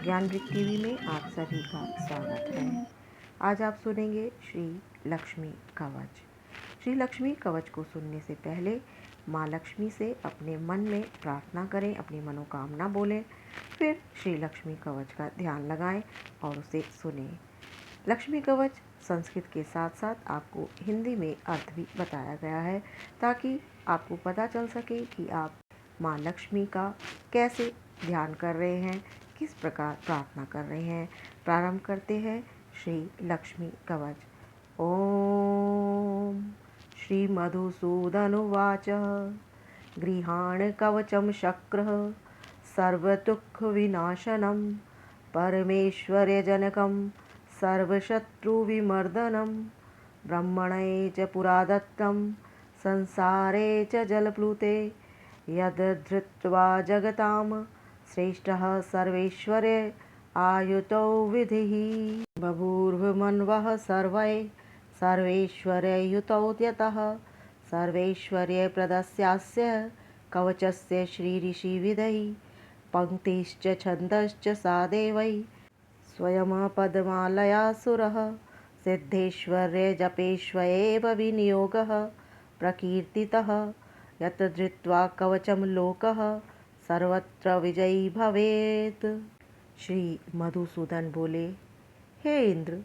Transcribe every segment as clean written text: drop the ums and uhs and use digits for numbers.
ज्ञानवृत्त TV में आप सभी का स्वागत है। आज आप सुनेंगे श्री लक्ष्मी कवच। श्री लक्ष्मी कवच को सुनने से पहले माँ लक्ष्मी से अपने मन में प्रार्थना करें, अपनी मनोकामना बोलें, फिर श्री लक्ष्मी कवच का ध्यान लगाएं और उसे सुनें। लक्ष्मी कवच संस्कृत के साथ साथ आपको हिंदी में अर्थ भी बताया गया है, ताकि आपको पता चल सके कि आप माँ लक्ष्मी का कैसे ध्यान कर रहे हैं, किस प्रकार प्रार्थना कर रहे हैं। प्रारंभ करते हैं श्री लक्ष्मी कवच। ओम श्री मधुसूदन उवाच गृहाण कवचम शक्रः सर्वदुःख विनाशनम परमेश्वर्यजनकं सर्वशत्रुविमर्दनं ब्रह्मणे च पुरादत्तं संसारे च जलप्लुते यद्धृत्वा जगतां श्रेष्ठः सर्वेश्वरे आयुतो विधिः बभूर्वमन्वः सर्वे सर्वेश्वर्ययुतौ यतः सर्वैश्वर्यप्रदस्यास्य कवचस्य श्रीऋषिविधैः पंक्तिश्च छन्दश्च सादेवै स्वयं पद्मालयासुरः सिद्धेश्वर्यजपेष्वेव विनियोगः प्रकीर्तितः यत् धृत्वा कवचं लोकः सर्वत्र विजयी भवेत्। श्री मधुसूदन बोले, हे इंद्र,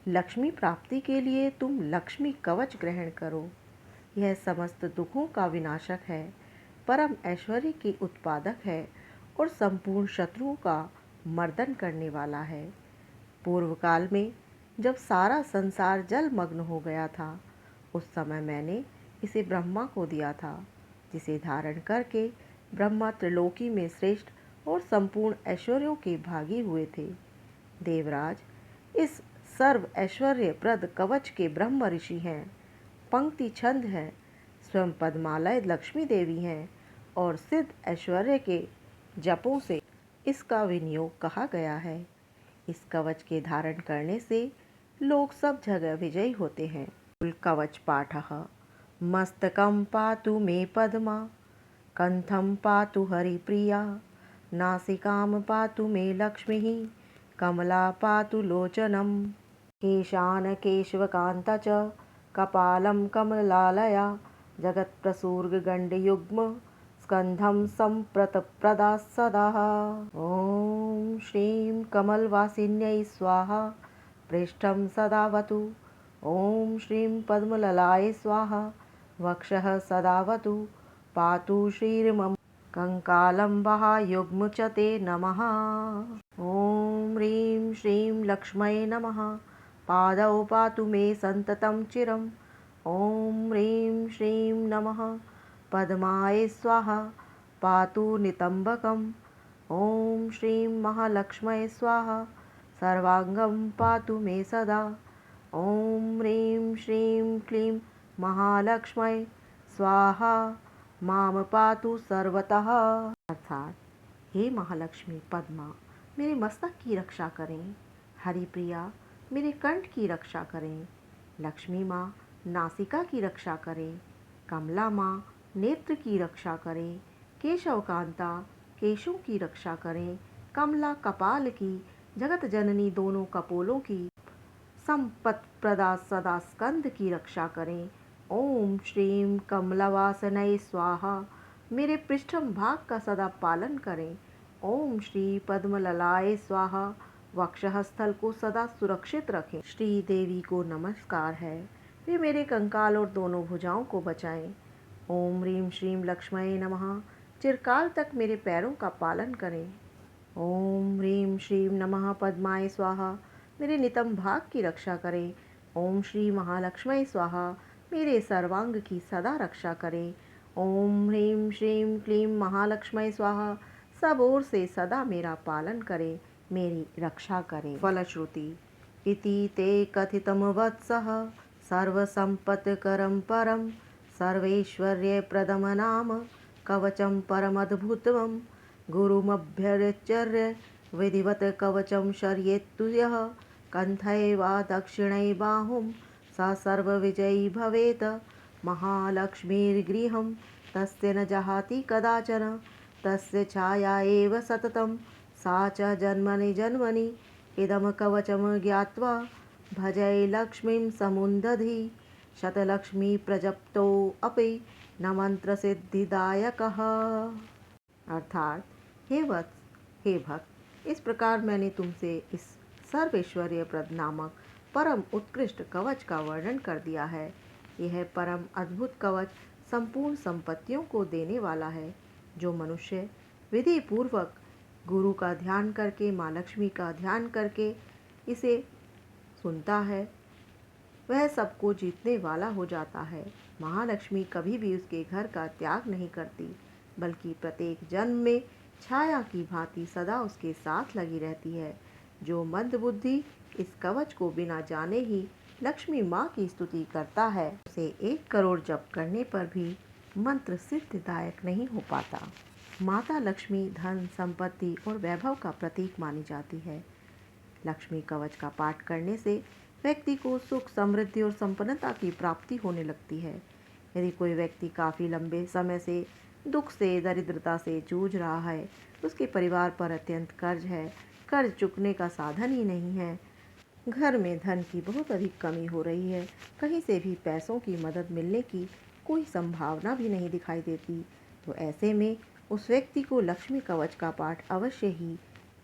लक्ष्मी प्राप्ति के लिए तुम लक्ष्मी कवच ग्रहण करो। यह समस्त दुखों का विनाशक है, परम ऐश्वर्य के उत्पादक है और संपूर्ण शत्रुओं का मर्दन करने वाला है। पूर्व काल में जब सारा संसार जलमग्न हो गया था, उस समय मैंने इसे ब्रह्मा को दिया था, जिसे धारण करके ब्रह्मा त्रिलोकी में श्रेष्ठ और संपूर्ण ऐश्वर्यों के भागी हुए थे। देवराज, इस सर्व ऐश्वर्यप्रद कवच के ब्रह्म ऋषि हैं, पंक्ति छंद है, स्वयं पद्मालय लक्ष्मी देवी हैं और सिद्ध ऐश्वर्य के जपों से इसका विनियोग कहा गया है। इस कवच के धारण करने से लोग सब जगह विजयी होते हैं। कवच पाठः मस्तकं पातु मे पद्मा, कंठं पातु हरिप्रिया, नासिकां पातु मे लक्ष्मीः, कमला पातु लोचनं, केशान् केशवकान्ता च कपालं कमलालया, जगत्प्रसूर्गगण्डयुग्म स्कन्धं सम्प्रतप्रदा सदा। ॐ श्रीं कमलवासिन्यै स्वाहा, पृष्ठं सदावतु। ॐ श्रीं पद्मललाय स्वाहा, वक्षः सदावतु। पातु श्रीर्मम कंकालं वहायुग्म च ते नमः। ॐ ह्रीं श्रीं लक्ष्मै नमः, पादौ पातु मे सन्ततं चिरम्। ॐ ह्रीं श्रीं नमः पद्माय स्वाहा, पातु नितम्बकम्। ॐ श्रीं महालक्ष्मै स्वाहा, सर्वाङ्गं पातु मे सदा। ॐ ह्रीं श्रीं क्लीं महालक्ष्मै स्वाहा, माम पातु सर्वतः। अर्थात, हे महालक्ष्मी पद्मा, मेरे मस्तक की रक्षा करें। हरिप्रिया, मेरे कंठ की रक्षा करें। लक्ष्मी माँ, नासिका की रक्षा करें। कमला माँ, नेत्र की रक्षा करें। केशवकांता, केशों की रक्षा करें। कमला, कपाल की। जगत जननी, दोनों कपोलों की। संपत् प्रदा सदा स्कंद की रक्षा करें। ओम श्रीं कमलवासनये स्वाहा, मेरे पृष्ठम भाग का सदा पालन करें। ओम श्री पद्मललाय स्वाहा, वक्षः स्थल को सदा सुरक्षित रखें। श्री देवी को नमस्कार है, वे मेरे कंकाल और दोनों भुजाओं को बचाएं। ओम ह्रीं श्रीं लक्ष्मये नमः, चिरकाल तक मेरे पैरों का पालन करें। ओम ह्रीं श्रीं नमः पद्माय स्वाहा, मेरे नितंब भाग की रक्षा करें। ओम श्री महालक्ष्मये स्वाहा, मेरे सर्वांग की सदा रक्षा करें। ओम ह्रीं श्रीं क्लीं महालक्ष्मये स्वाहा, सब ओर से सदा मेरा पालन करें, मेरी रक्षा करें। फलश्रुति इति ते कथितं वत्सः, सर्वसम्पत्करं परं सर्वैश्वर्यप्रदं नाम कवचं परमद्भुतं, गुरुमभ्यर्च्य विधिवत् कवचं शर्येत्तु यः, कण्ठे वा दक्षिणे बाहुं स सर्वविजयी भवेत्। महालक्ष्मीर्गृहं तस्य न जहाति कदाचन, तस्य छाया एव सततं सा च जन्मनि जन्मनि इदं कवचं ज्ञात्वा भजै लक्ष्मीं समुन्दधि शतलक्ष्मी प्रजप्तोऽपि न मंत्रसिद्धिदायकः। अर्थात हे वत्स, हे भक्त, इस प्रकार मैंने तुमसे इस सर्वैश्वर्यप्रद नामक परम उत्कृष्ट कवच का वर्णन कर दिया है। यह परम अद्भुत कवच संपूर्ण संपत्तियों को देने वाला है। जो मनुष्य विधि पूर्वक गुरु का ध्यान करके, माँ लक्ष्मी का ध्यान करके इसे सुनता है, वह सबको जीतने वाला हो जाता है। महालक्ष्मी कभी भी उसके घर का त्याग नहीं करती, बल्कि प्रत्येक जन्म में छाया की भांति सदा उसके साथ लगी रहती है। जो मंदबुद्धि इस कवच को बिना जाने ही लक्ष्मी माँ की स्तुति करता है, उसे 1 करोड़ जप करने पर भी मंत्र सिद्धिदायक नहीं हो पाता। माता लक्ष्मी धन, संपत्ति और वैभव का प्रतीक मानी जाती है। लक्ष्मी कवच का पाठ करने से व्यक्ति को सुख, समृद्धि और संपन्नता की प्राप्ति होने लगती है। यदि कोई व्यक्ति काफ़ी लंबे समय से दुख से, दरिद्रता से जूझ रहा है, उसके परिवार पर अत्यंत कर्ज है, कर्ज चुकने का साधन ही नहीं है, घर में धन की बहुत अधिक कमी हो रही है, कहीं से भी पैसों की मदद मिलने की कोई संभावना भी नहीं दिखाई देती, तो ऐसे में उस व्यक्ति को लक्ष्मी कवच का पाठ अवश्य ही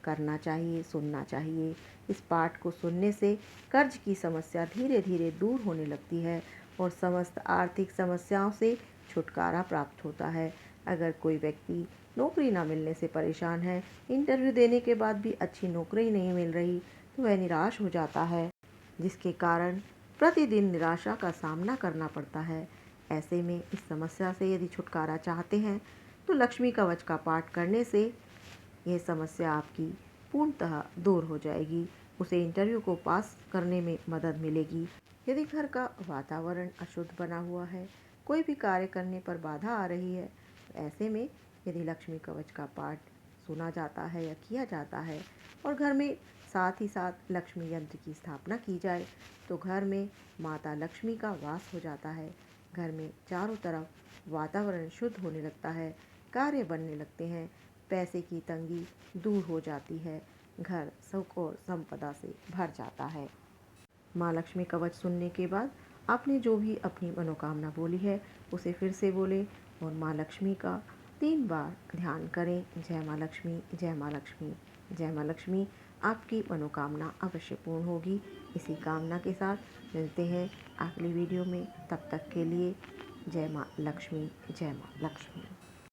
करना चाहिए, सुनना चाहिए। इस पाठ को सुनने से कर्ज की समस्या धीरे धीरे दूर होने लगती है और समस्त आर्थिक समस्याओं से छुटकारा प्राप्त होता है। अगर कोई व्यक्ति नौकरी ना मिलने से परेशान है, इंटरव्यू देने के बाद भी अच्छी नौकरी नहीं मिल रही, तो वह निराश हो जाता है, जिसके कारण प्रतिदिन निराशा का सामना करना पड़ता है। ऐसे में इस समस्या से यदि छुटकारा चाहते हैं तो लक्ष्मी कवच का पाठ करने से यह समस्या आपकी पूर्णतः दूर हो जाएगी। उसे इंटरव्यू को पास करने में मदद मिलेगी। यदि घर का वातावरण अशुद्ध बना हुआ है, कोई भी कार्य करने पर बाधा आ रही है, तो ऐसे में यदि लक्ष्मी कवच का पाठ सुना जाता है या किया जाता है और घर में साथ ही साथ लक्ष्मी यंत्र की स्थापना की जाए, तो घर में माता लक्ष्मी का वास हो जाता है। घर में चारों तरफ वातावरण शुद्ध होने लगता है, कार्य बनने लगते हैं, पैसे की तंगी दूर हो जाती है, घर सुख और संपदा से भर जाता है। माँ लक्ष्मी कवच सुनने के बाद आपने जो भी अपनी मनोकामना बोली है उसे फिर से बोले और माँ लक्ष्मी का 3 बार ध्यान करें। जय माँ लक्ष्मी, जय माँ लक्ष्मी, जय माँ लक्ष्मी। आपकी मनोकामना अवश्य पूर्ण होगी। इसी कामना के साथ मिलते हैं अगली वीडियो में। तब तक के लिए जय माँ लक्ष्मी, जय माँ लक्ष्मी।